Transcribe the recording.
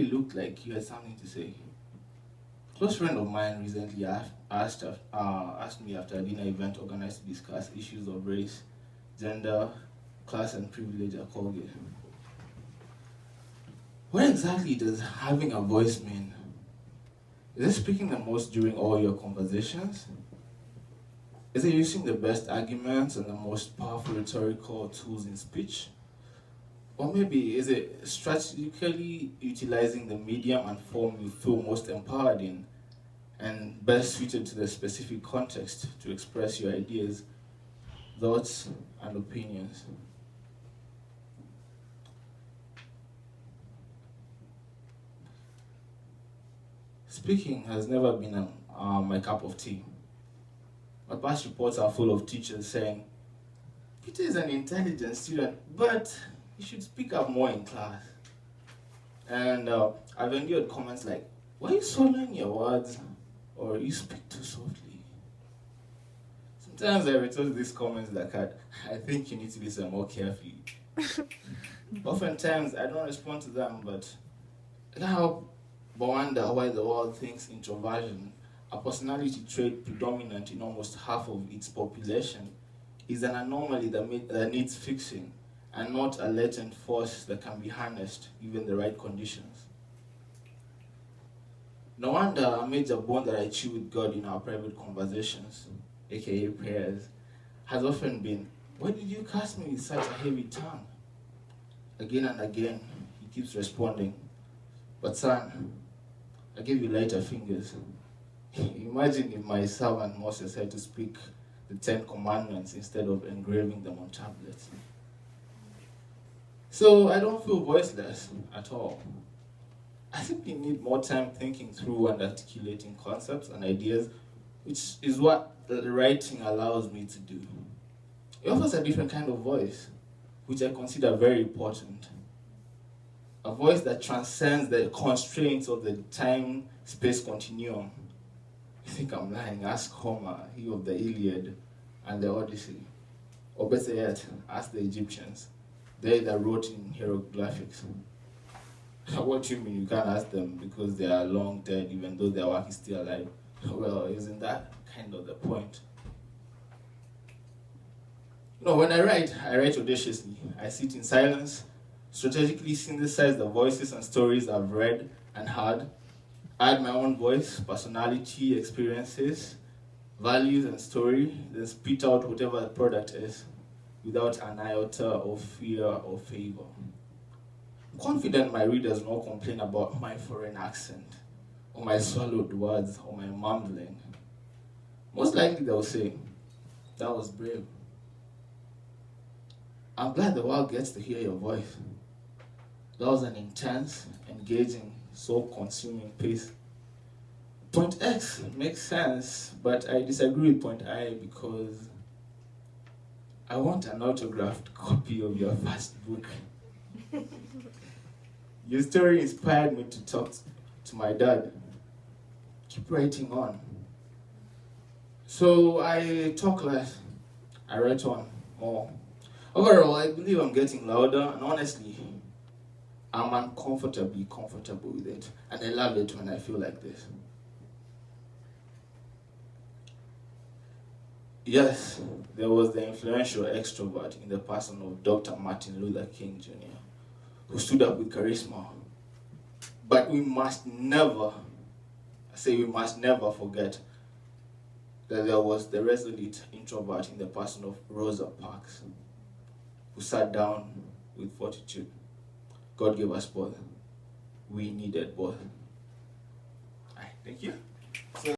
clearly looked like you had something to say. A close friend of mine recently asked me after a dinner event organized to discuss issues of race, gender, class, and privilege at Colgate. What exactly does having a voice mean? Is it speaking the most during all your conversations? Is it using the best arguments and the most powerful rhetorical tools in speech? Or maybe is it strategically utilizing the medium and form you feel most empowered in and best suited to the specific context to express your ideas, thoughts, and opinions? Speaking has never been my cup of tea. My past reports are full of teachers saying, Peter is an intelligent student, but he should speak up more in class. And I've endured comments like, why are you swallowing your words? Or you speak too softly. Sometimes I retort these comments like, I think you need to listen more carefully. Oftentimes I don't respond to them, but I can't help but wonder why the world thinks introversion, a personality trait predominant in almost half of its population, is an anomaly that needs fixing and not a latent force that can be harnessed given the right conditions. No wonder a major bone that I chew with God in our private conversations, aka prayers, has often been, why did you cast me with such a heavy tongue? Again and again, he keeps responding, but son, I gave you lighter fingers. Imagine if my servant Moses had to speak the 10 commandments instead of engraving them on tablets. So I don't feel voiceless at all. I simply need more time thinking through and articulating concepts and ideas, which is what the writing allows me to do. It offers a different kind of voice, which I consider very important. A voice that transcends the constraints of the time-space continuum. You think I'm lying? Ask Homer, he of the Iliad and the Odyssey. Or better yet, ask the Egyptians, they that wrote in hieroglyphics. What do you mean you can't ask them because they are long dead even though their work is still alive? Well, isn't that kind of the point? When I write audaciously. I sit in silence, strategically synthesize the voices and stories I've read and heard, add my own voice, personality, experiences, values, and story, then spit out whatever the product is without an iota of fear or favor. I'm confident my readers won't complain about my foreign accent, or my swallowed words, or my mumbling. Most likely they'll say, that was brave. I'm glad the world gets to hear your voice. That was an intense, engaging, soul-consuming piece. Point X makes sense, but I disagree with point I because I want an autographed copy of your first book. Your story inspired me to talk to my dad. Keep writing on. So I talk less. I write on more. Overall, I believe I'm getting louder, and honestly, I'm uncomfortably comfortable with it. And I love it when I feel like this. Yes, there was the influential extrovert in the person of Dr. Martin Luther King Jr., who stood up with charisma. But we must never forget that there was the resolute introvert in the person of Rosa Parks, who sat down with fortitude. God gave us both. We needed both. Thank you.